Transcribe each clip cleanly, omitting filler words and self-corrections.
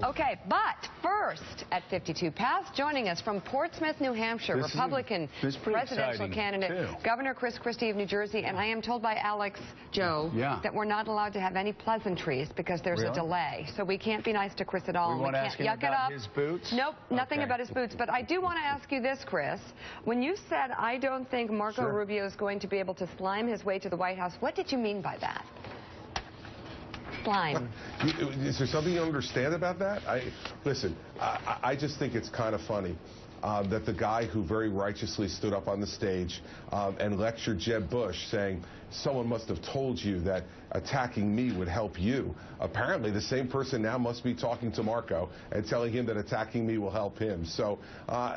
Okay, but first, at 52 past, joining us from Portsmouth, New Hampshire, Republican presidential candidate, Governor Chris Christie of New Jersey, and I am told by Alex Joe that we're not allowed to have any pleasantries because there's a delay. So we can't be nice to Chris at all. We can't yuck it up. His boots? Nope, nothing about his boots. But I do want to ask you this, Chris. When you said, I don't think Marco Rubio is going to be able to slime his way to the White House, what did you mean by that? Slime. Is there something you understand about that? Listen, I just think it's kind of funny that the guy who very righteously stood up on the stage and lectured Jeb Bush saying, someone must have told you that attacking me would help you. Apparently, the same person now must be talking to Marco and telling him that attacking me will help him. So,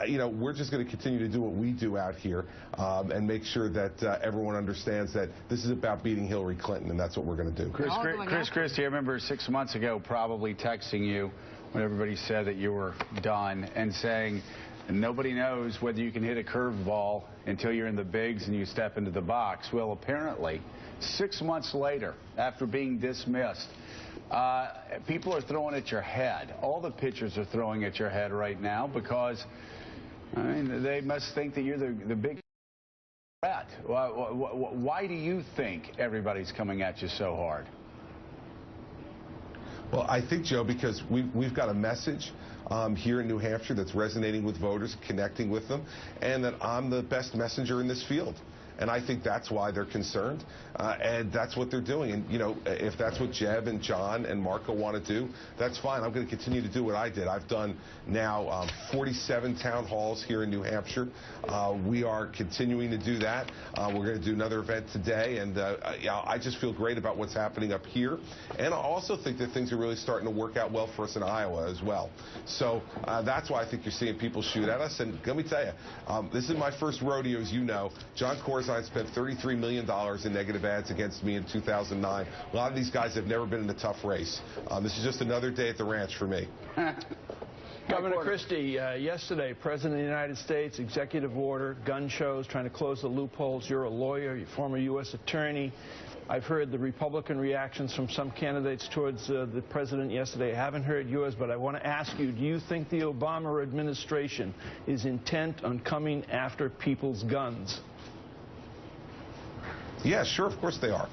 you know, we're just going to continue to do what we do out here and make sure that everyone understands that this is about beating Hillary Clinton, and that's what we're going to do. Chris Christie, I remember 6 months ago probably texting you when everybody said that you were done and saying, nobody knows whether you can hit a curveball until you're in the bigs and you step into the box. Well, apparently, 6 months later, after being dismissed, people are throwing at your head. All the pitchers are throwing at your head right now because, I mean, they must think that you're the big threat. Why do you think everybody's coming at you so hard? Well, I think, Joe, because we've got a message here in New Hampshire that's resonating with voters, connecting with them, and that I'm the best messenger in this field. And I think that's why they're concerned, and that's what they're doing. And, you know, if that's what Jeb and John and Marco want to do, that's fine. I'm going to continue to do what I did. I've done now 47 town halls here in New Hampshire. We are continuing to do that. We're going to do another event today, and I just feel great about what's happening up here. And I also think that things are really starting to work out well for us in Iowa as well. So that's why I think you're seeing people shoot at us. And let me tell you, this is my first rodeo, as you know. John Corzine spent $33 million in negative ads against me in 2009. A lot of these guys have never been in a tough race. This is just another day at the ranch for me. Governor Christie, yesterday, President of the United States, executive order, gun shows, trying to close the loopholes. You're a lawyer, you're a former U.S. attorney. I've heard the Republican reactions from some candidates towards the president yesterday. I haven't heard yours, but I want to ask you, do you think the Obama administration is intent on coming after people's guns? Yeah, sure, of course they are.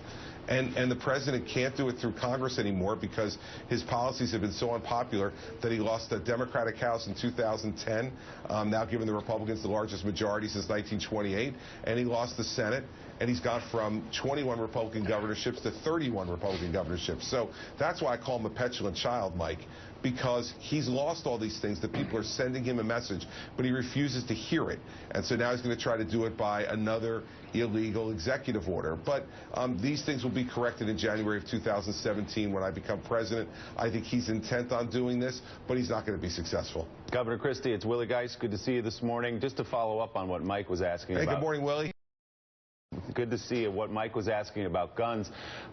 And the president can't do it through Congress anymore because his policies have been so unpopular that he lost the Democratic House in 2010, now giving the Republicans the largest majority since 1928, and he lost the Senate, and he's gone from 21 Republican governorships to 31 Republican governorships. So that's why I call him a petulant child, Mike, because he's lost all these things that people are sending him a message, but he refuses to hear it. And so now he's going to try to do it by another illegal executive order. But these things will be corrected in January of 2017 when I become president. I think he's intent on doing this, but he's not going to be successful. Governor Christie, it's Willie Geist. Good to see you this morning. Just to follow up on what Mike was asking about. Good morning, Willie. Good to see you. What Mike was asking about guns.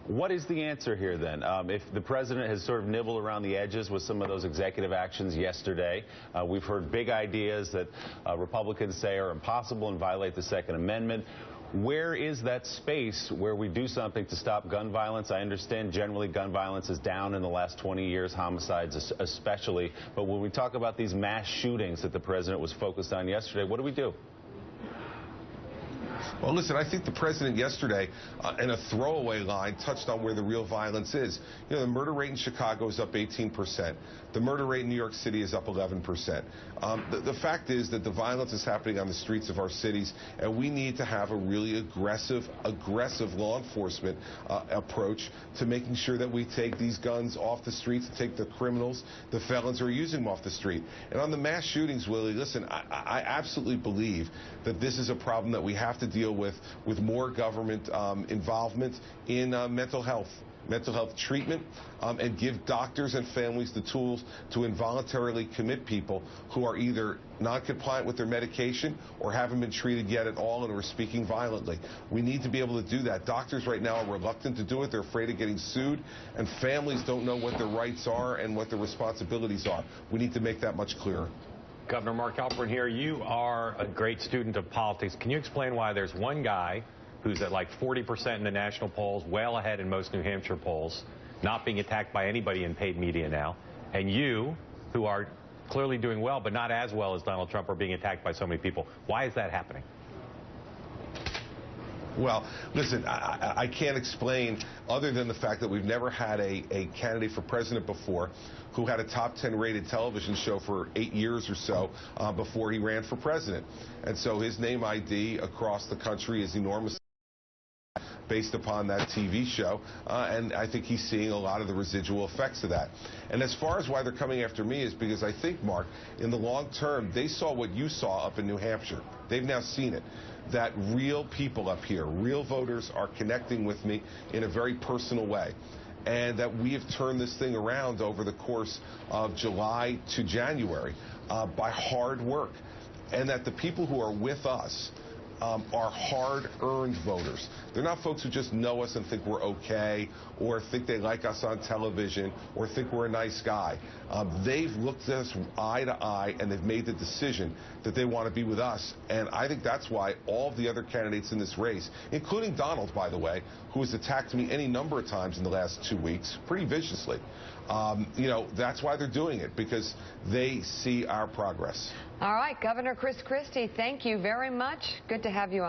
What is the answer here, then? If the president has sort of nibbled around the edges with some of those executive actions yesterday, we've heard big ideas that Republicans say are impossible and violate the Second Amendment. Where is that space where we do something to stop gun violence? I understand generally gun violence is down in the last 20 years, homicides especially. But when we talk about these mass shootings that the president was focused on yesterday, what do we do? Well, listen, I think the president yesterday, in a throwaway line, touched on where the real violence is. You know, the murder rate in Chicago is up 18%. The murder rate in New York City is up 11%. The fact is that the violence is happening on the streets of our cities, and we need to have a really aggressive law enforcement approach to making sure that we take these guns off the streets, take the criminals, the felons who are using them off the street. And on the mass shootings, Willie, listen, I absolutely believe that this is a problem that we have to deal with more government involvement in mental health treatment, and give doctors and families the tools to involuntarily commit people who are either non-compliant with their medication or haven't been treated yet at all and are speaking violently. We need to be able to do that. Doctors right now are reluctant to do it. They're afraid of getting sued, and families don't know what their rights are and what their responsibilities are. We need to make that much clearer. Governor Mark Halperin here. You are a great student of politics. Can you explain why there's one guy who's at like 40% in the national polls, well ahead in most New Hampshire polls, not being attacked by anybody in paid media now, and you, who are clearly doing well, but not as well as Donald Trump, are being attacked by so many people. Why is that happening? Well, listen, I can't explain other than the fact that we've never had a candidate for president before who had a top 10 rated television show for 8 years or so before he ran for president. And so his name ID across the country is enormous based upon that TV show, and I think he's seeing a lot of the residual effects of that. And as far as why they're coming after me is because I think, Mark, in the long term, they saw what you saw up in New Hampshire. They've now seen it, that real people up here, real voters are connecting with me in a very personal way, and that we have turned this thing around over the course of July to January by hard work, and that the people who are with us are hard-earned voters. They're not folks who just know us and think we're okay, or think they like us on television, or think we're a nice guy. They've looked at us eye to eye, and they've made the decision that they want to be with us. And I think that's why all of the other candidates in this race, including Donald, by the way, who has attacked me any number of times in the last 2 weeks, pretty viciously, that's why they're doing it, because they see our progress. All right, Governor Chris Christie, thank you very much. Good to have you on.